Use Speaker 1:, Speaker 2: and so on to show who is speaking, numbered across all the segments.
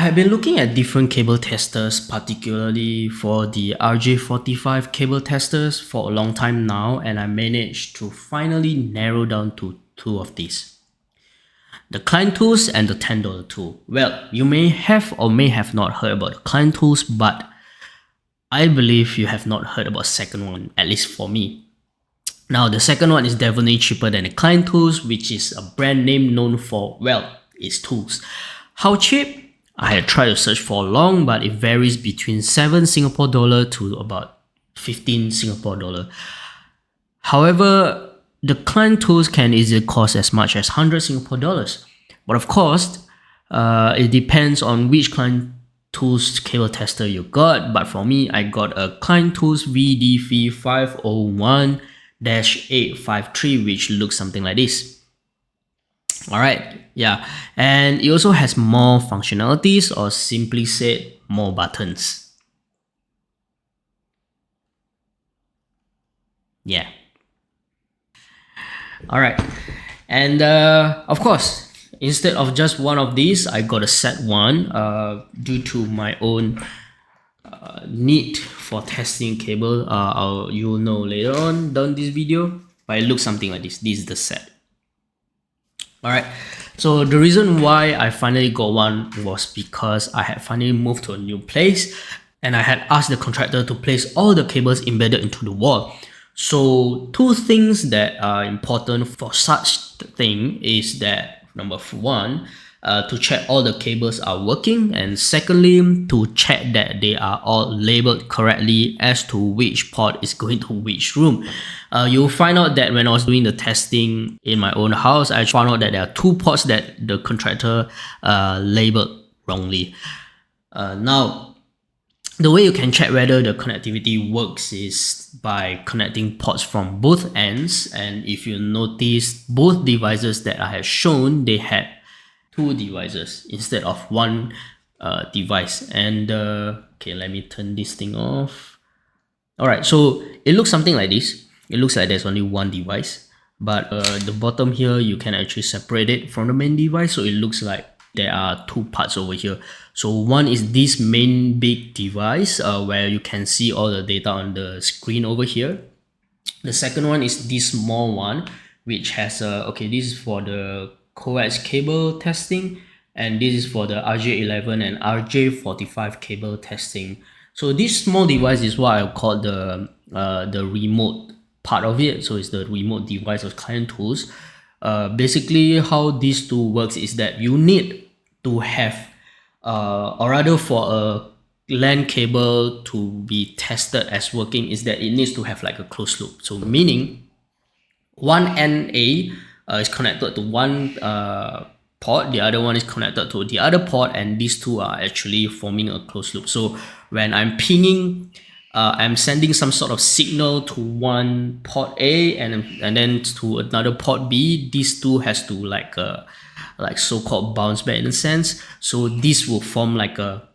Speaker 1: have been looking at different cable testers, particularly for the RJ45 cable testers for a long time now, and I managed to finally narrow down to two of these. The Klein tools and the $10 tool. Well, you may have or may have not heard about the Klein tools, but I believe you have not heard about the second one, at least for me. Now, the second one is definitely cheaper than the Klein tools, which is a brand name known for, well, its tools. How cheap? I had tried to search for long, but it varies between 7 Singapore dollar to about 15 Singapore dollar. However, the Klein tools can easily cost as much as 100 Singapore dollars. But of course, it depends on which Klein tools cable tester you got. But for me, I got a Klein tools VDV501-853, which looks something like this. Alright, yeah, and it also has more functionalities, or simply said, more buttons. Yeah. Alright, and of course, instead of just one of these, I got a set one due to my own need for testing cable. You'll know later on down this video, but it looks something like this. This is the set. Alright, so the reason why I finally got one was because I had finally moved to a new place and I had asked the contractor to place all the cables embedded into the wall. So two things that are important for such thing is that number one, to check all the cables are working, and secondly, to check that they are all labeled correctly as to which port is going to which room. You'll find out that when I was doing the testing in my own house, I found out that there are two ports that the contractor labeled wrongly. Now, the way you can check whether the connectivity works is by connecting ports from both ends, and if you notice, both devices that I have shown, they had two devices instead of one device. And okay, let me turn this thing off. Alright, so it looks something like this. It looks like there's only one device, but the bottom here, you can actually separate it from the main device, so it looks like there are two parts over here. So one is this main big device where you can see all the data on the screen over here. The second one is this small one, which has okay, this is for the coax cable testing, and this is for the RJ11 and RJ45 cable testing. So this small device is what I call the remote part of it. So it's the remote device of Klein tools. Basically, how these two works is that you need to have or rather for a LAN cable to be tested as working, is that it needs to have like a closed loop. So meaning one NA is connected to one port, the other one is connected to the other port, and these two are actually forming a closed loop. So when I'm pinging, I'm sending some sort of signal to one port A and then to another port B. These two has to like so-called bounce back in a sense. So this will form like a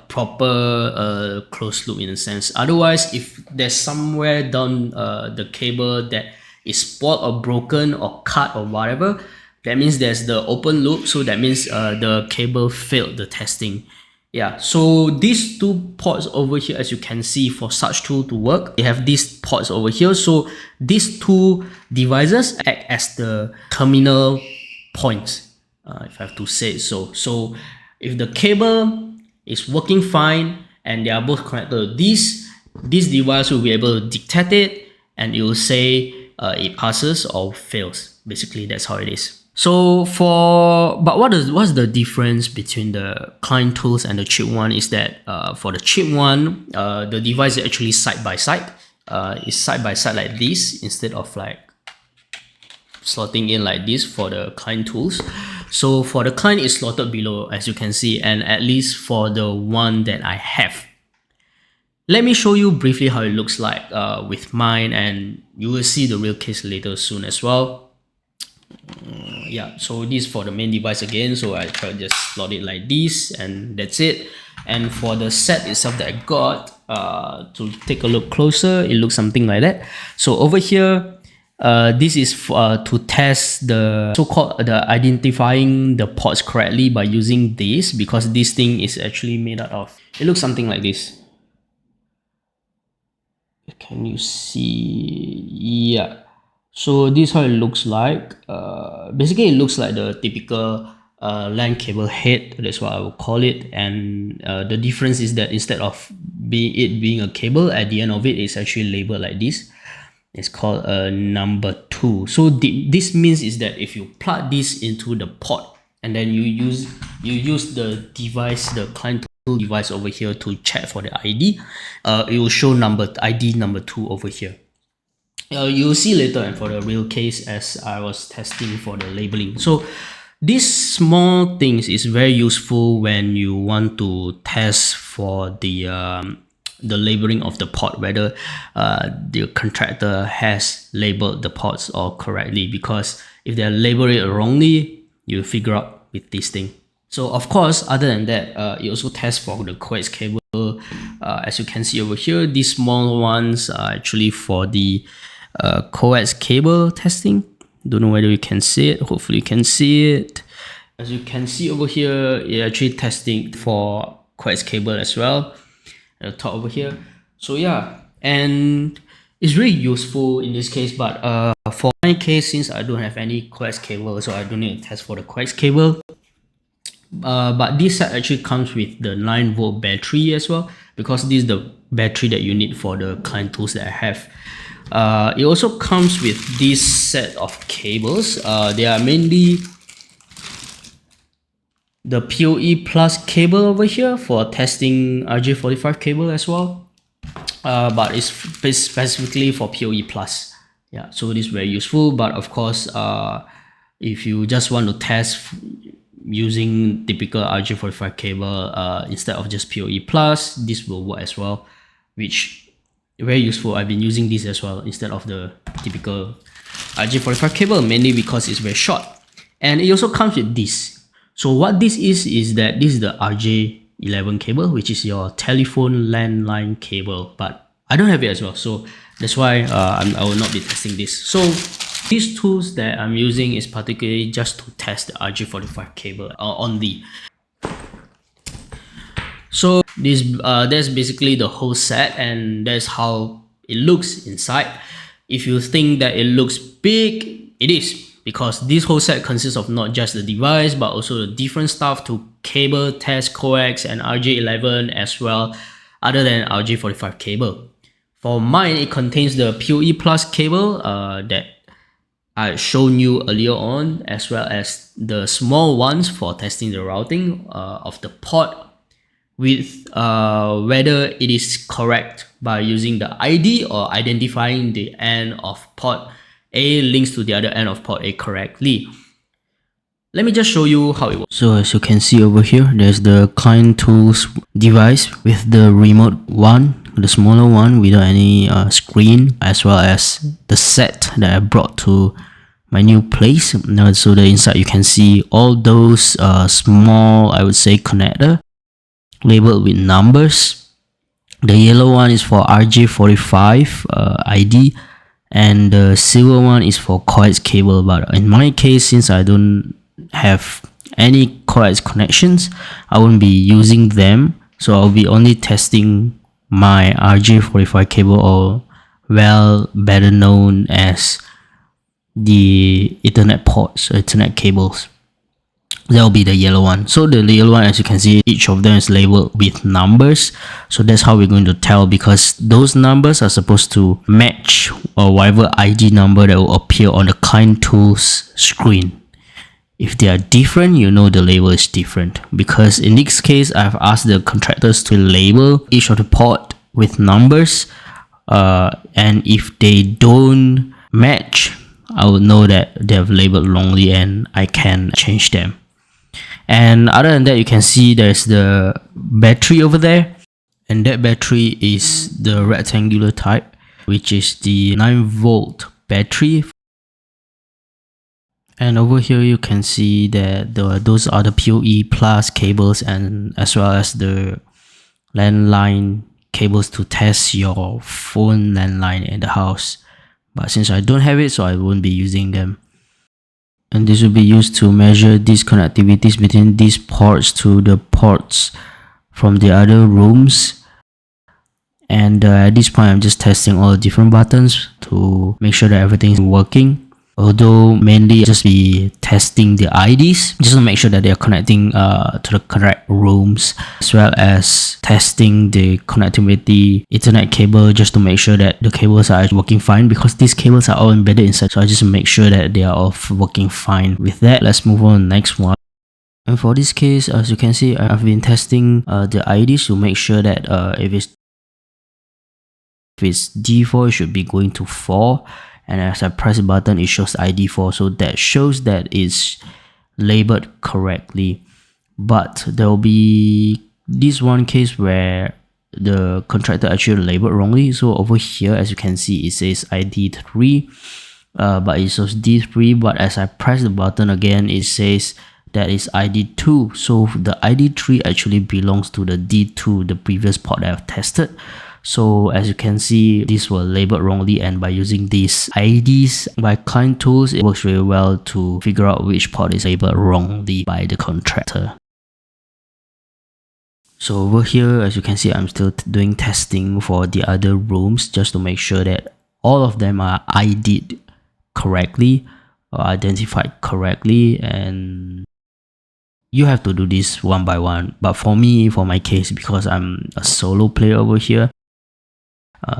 Speaker 1: proper closed loop in a sense. Otherwise, if there's somewhere down the cable that is spoiled or broken or cut or whatever, that means there's the open loop. So that means the cable failed the testing. Yeah, so these two ports over here, as you can see, for such tool to work, they have these ports over here. So these two devices act as the terminal points, if I have to say so. So if the cable is working fine and they are both connected to this device will be able to detect it, and it will say it passes or fails. Basically, that's how it is. So what's the difference between the Klein tools and the cheap one is that for the cheap one, the device is actually side by side. It's side by side like this instead of like slotting in like this for the Klein tools. So for the Klein, it's slotted below, as you can see, and at least for the one that I have. Let me show you briefly how it looks like with mine, and you will see the real case later soon as well. Yeah, so this is for the main device again, so I try to just slot it like this, and that's it. And for the set itself that I got, to take a look closer, it looks something like that. So over here, This is to test the so-called identifying the ports correctly by using this, because this thing is actually made out of, it looks something like this. Can you see? Yeah. So this is how it looks like. Basically it looks like the typical LAN cable head, that's what I would call it. And the difference is that instead of being a cable, at the end of it, it's actually labeled like this. It's called a number 2. So this means is that if you plug this into the port and then you use the device, the client tool device over here to check for the ID, it will show ID number 2 over here. You'll see later and for the real case as I was testing for the labeling. So these small things is very useful when you want to test for the labeling of the port, whether the contractor has labeled the ports all correctly, because if they label it wrongly, you figure out with this thing. So of course, other than that, you also test for the coax cable. As you can see over here, these small ones are actually for the coax cable testing. Don't know whether you can see it. Hopefully you can see it. As you can see over here, it's actually testing for coax cable as well at the top over here. So yeah, and it's really useful in this case, but for my case, since I don't have any coax cable, so I don't need to test for the coax cable. But this set actually comes with the 9-volt battery as well, because this is the battery that you need for the client tools that I have. It also comes with this set of cables. They are mainly the PoE plus cable over here for testing RJ45 cable as well, but it's specifically for PoE plus. Yeah, so this is very useful. But of course, if you just want to test using typical RJ45 cable instead of just PoE plus, this will work as well, which very useful. I've been using this as well instead of the typical RJ45 cable, mainly because it's very short. And it also comes with this. So what this is that this is the RJ11 cable, which is your telephone landline cable, but I don't have it as well, so that's why I will not be testing this. So these tools that I'm using is particularly just to test the RJ45 cable only. So this that's basically the whole set, and that's how it looks inside. If you think that it looks big, it is, because this whole set consists of not just the device but also the different stuff to cable, test, coax, and RJ11 as well, other than RJ45 cable. For mine, it contains the PoE plus cable that I've shown you earlier on, as well as the small ones for testing the routing of the port with whether it is correct by using the ID or identifying the end of port A links to the other end of port A correctly. Let me just show you how it works. So as you can see over here, there's the client tools device with the remote one, the smaller one without any screen, as well as the set that I brought to my new place. Now, so the inside you can see all those small, I would say, connector labeled with numbers. The yellow one is for RJ45 ID, and the silver one is for coax cable. But in my case, since I don't have any coax connections, I won't be using them, so I'll be only testing my RJ45 cable, or well, better known as the Ethernet ports, Ethernet cables. That will be the yellow one. So the yellow one, as you can see, each of them is labeled with numbers. So that's how we're going to tell, because those numbers are supposed to match or whatever ID number that will appear on the client tools screen. If they are different, you know the label is different, because in this case, I've asked the contractors to label each of the port with numbers, and if they don't match, I will know that they have labeled wrongly and I can change them. And other than that, you can see there's the battery over there, and that battery is the rectangular type, which is the 9-volt battery. And over here you can see that those are the PoE plus cables, and as well as the landline cables to test your phone landline in the house. but since I don't have it, so I won't be using them. And this will be used to measure these connectivities between these ports to the ports from the other rooms. And at this point, I'm just testing all the different buttons to make sure that everything is working. Although mainly just be testing the IDs just to make sure that they are connecting to the correct rooms, as well as testing the connectivity Ethernet cable just to make sure that the cables are working fine, because these cables are all embedded inside. So I just make sure that they are all working fine. With that, let's move on to the next one. And for this case, as you can see, I've been testing the IDs to make sure that if it's D4, it should be going to 4. And as I press the button, it shows ID4, so that shows that it's labeled correctly. But there will be this one case where the contractor actually labeled wrongly. So over here, as you can see, it says ID3, but it shows D3. But as I press the button again, it says that is ID2. So the ID3 actually belongs to the D2, the previous port that I've tested. So as you can see, these were labeled wrongly, and by using these IDs by Klein tools, it works really well to figure out which port is labeled wrongly by the contractor. So over here, as you can see, I'm still doing testing for the other rooms just to make sure that all of them are ID'd correctly or identified correctly, and you have to do this one by one. But for me, for my case, because I'm a solo player over here,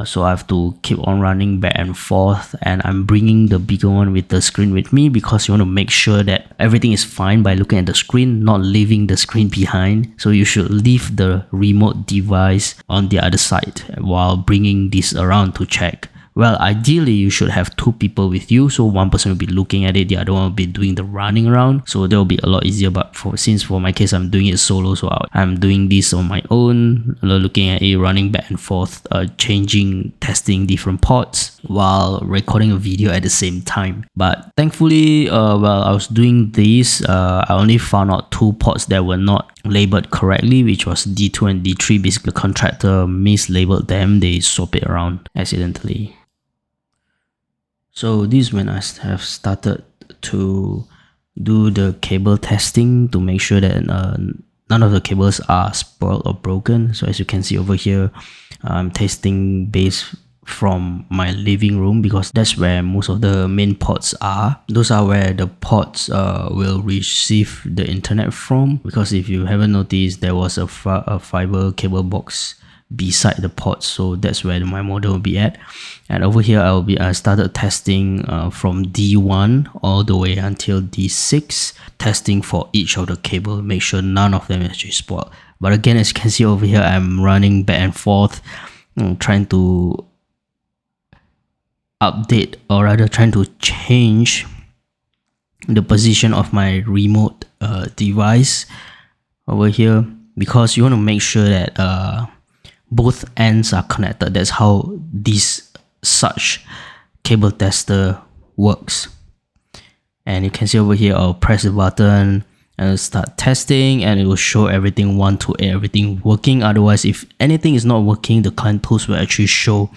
Speaker 1: so I have to keep on running back and forth, and I'm bringing the bigger one with the screen with me because you want to make sure that everything is fine by looking at the screen, not leaving the screen behind. So you should leave the remote device on the other side while bringing this around to check. Well, ideally, you should have two people with you, so one person will be looking at it, the other one will be doing the running around, so that will be a lot easier. But since for my case, I'm doing it solo, so I'm doing this on my own, looking at it, running back and forth, changing, testing different ports while recording a video at the same time. But thankfully, while I was doing this, I only found out two ports that were not labeled correctly, which was D2 and D3. Basically, the contractor mislabeled them, they swap it around accidentally. So this is when I have started to do the cable testing to make sure that none of the cables are spoiled or broken. So as you can see over here, I'm testing base from my living room because that's where most of the main ports are. Those are where the ports will receive the internet from, because if you haven't noticed, there was a fiber cable box beside the port, so that's where my modem will be at. And over here, I started testing from D1 all the way until D6, testing for each of the cable, make sure none of them actually spoiled. But again, as you can see over here, I'm running back and forth, trying to update, or rather trying to change the position of my remote device over here, because you want to make sure that both ends are connected. That's how such cable tester works. And you can see over here, I'll press the button and start testing, and it will show everything 1 to 8, everything working. Otherwise, if anything is not working, the Klein tools will actually show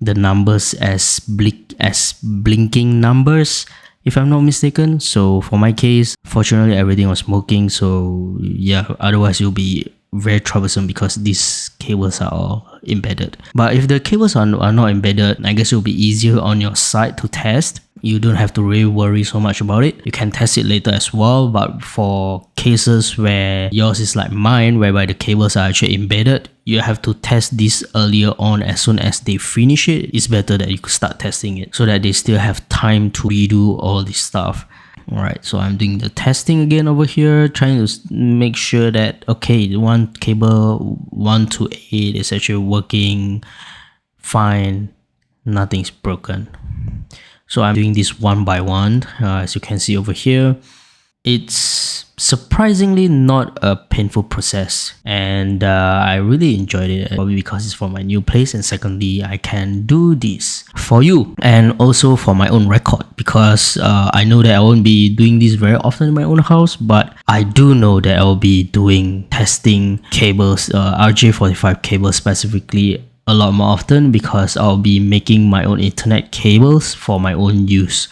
Speaker 1: the numbers as blinking numbers, if I'm not mistaken. So for my case, fortunately everything was working. So yeah, otherwise it'll be very troublesome because these cables are all embedded. But if the cables are not embedded, I guess it will be easier on your side to test. You don't have to really worry so much about it. You can test it later as well. But for cases where yours is like mine, whereby the cables are actually embedded, you have to test this earlier on. As soon as they finish it, it's better that you could start testing it so that they still have time to redo all this stuff. Alright, so I'm doing the testing again over here, trying to make sure that, okay, the one cable 1 to 8 is actually working fine, nothing's broken. So I'm doing this one by one, as you can see over here. It's surprisingly not a painful process, and I really enjoyed it, probably because it's for my new place, and secondly, I can do this for you and also for my own record, because I know that I won't be doing this very often in my own house, but I do know that I will be doing testing cables, RJ45 cables specifically, a lot more often because I'll be making my own Ethernet cables for my own use.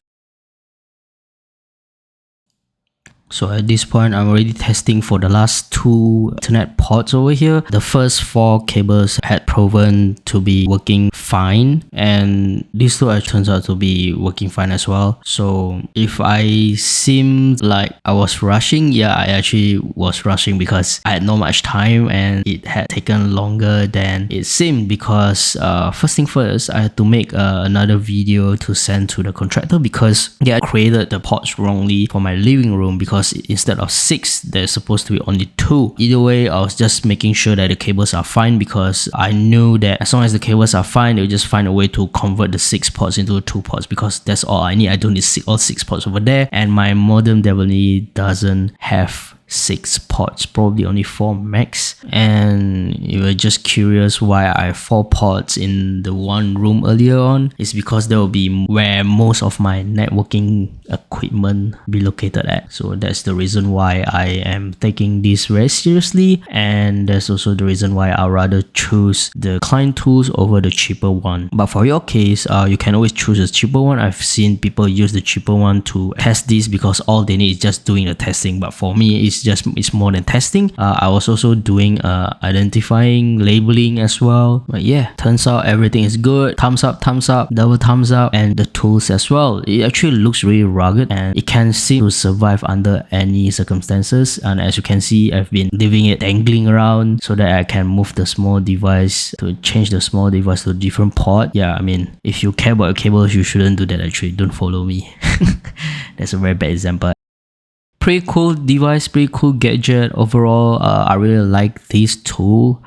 Speaker 1: So at this point, I'm already testing for the last 2 Ethernet ports over here. The first 4 cables had proven to be working fine, and these 2 turns out to be working fine as well. So if I seemed like I was rushing, yeah, I actually was rushing because I had not much time and it had taken longer than it seemed because first thing first, I had to make another video to send to the contractor because they had created the ports wrongly for my living room, because instead of 6 there's supposed to be only 2. Either way, I was just making sure that the cables are fine because I knew that as long as the cables are fine, they'll just find a way to convert the 6 ports into 2 ports, because that's all I need. I don't need all 6 ports over there, and my modem definitely doesn't have 6 ports, probably only 4 max. And you were just curious why I have 4 ports in the one room earlier on, it's because that will be where most of my networking equipment be located at. So that's the reason why I am taking this very seriously, and that's also the reason why I'd rather choose the Klein tools over the cheaper one. But for your case, you can always choose a cheaper one. I've seen people use the cheaper one to test this because all they need is just doing the testing. But for me, it's more than testing. I was also doing identifying, labeling as well. But yeah, turns out everything is good. Thumbs up, double thumbs up, and the tools as well. It actually looks really rugged and it can seem to survive under any circumstances. And as you can see, I've been leaving it dangling around so that I can move the small device to change the small device to a different port. Yeah, I mean, if you care about your cables, you shouldn't do that actually. Don't follow me. That's a very bad example. Pretty cool device, pretty cool gadget. Overall, I really like this tool.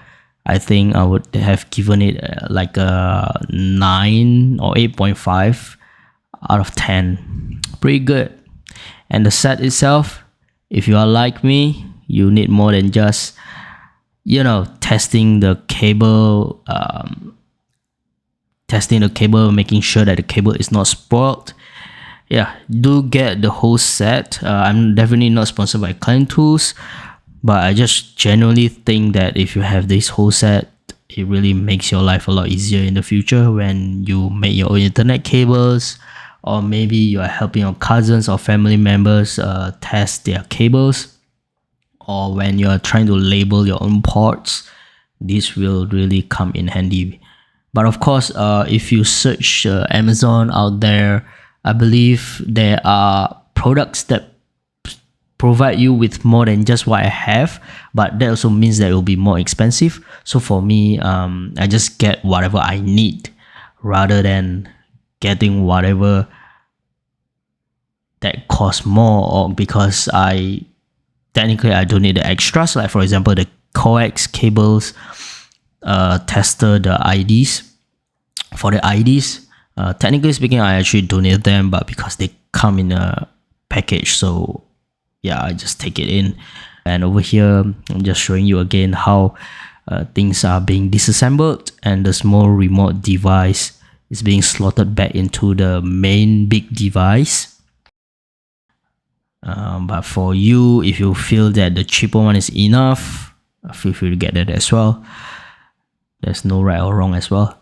Speaker 1: I think I would have given it like a 9 or 8.5 out of 10. Pretty good. And the set itself, if you are like me, you need more than just, you know, testing the cable, making sure that the cable is not spoiled. Yeah, do get the whole set. I'm definitely not sponsored by Klein tools, but I just genuinely think that if you have this whole set, it really makes your life a lot easier in the future when you make your own Ethernet cables, or maybe you are helping your cousins or family members test their cables, or when you are trying to label your own ports. This will really come in handy. But of course, if you search Amazon out there, I believe there are products that provide you with more than just what I have, but that also means that it will be more expensive. So for me, I just get whatever I need rather than getting whatever that costs more, or because I don't need the extras. Like for example, the coax cables tester, the IDs. For the IDs, technically speaking, I actually donate them, but because they come in a package, so yeah, I just take it in. And over here, I'm just showing you again how things are being disassembled, and the small remote device is being slotted back into the main big device. But for you, if you feel that the cheaper one is enough, feel free to get that as well. There's no right or wrong as well.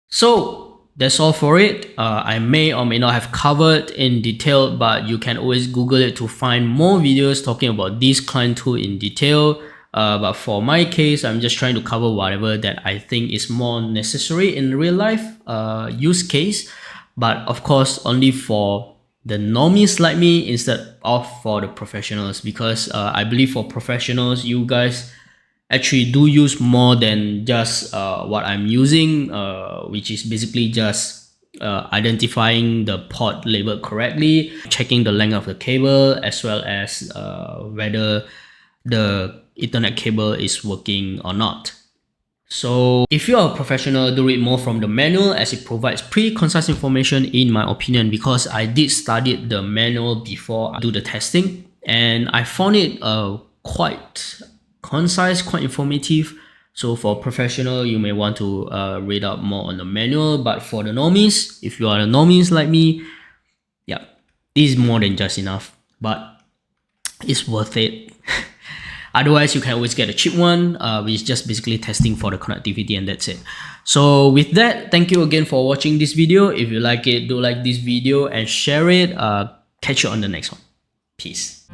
Speaker 1: So that's all for it. I may or may not have covered in detail, but you can always Google it to find more videos talking about this Klein tool in detail. But for my case, I'm just trying to cover whatever that I think is more necessary in real life use case. But of course, only for the normies like me instead of for the professionals, because I believe for professionals, you guys actually do use more than just what I'm using, which is basically just identifying the port labeled correctly, checking the length of the cable, as well as whether the Ethernet cable is working or not. So if you are a professional, do read more from the manual, as it provides pretty concise information in my opinion, because I did study the manual before I do the testing, and I found it quite concise, quite informative. So for professional, you may want to read up more on the manual, but for the normies, if you are the normies like me, yeah, this is more than just enough, but it's worth it. Otherwise, you can always get a cheap one, which is just basically testing for the connectivity, and that's it. So with that, thank you again for watching this video. If you like it, do like this video and share it. Catch you on the next one. Peace.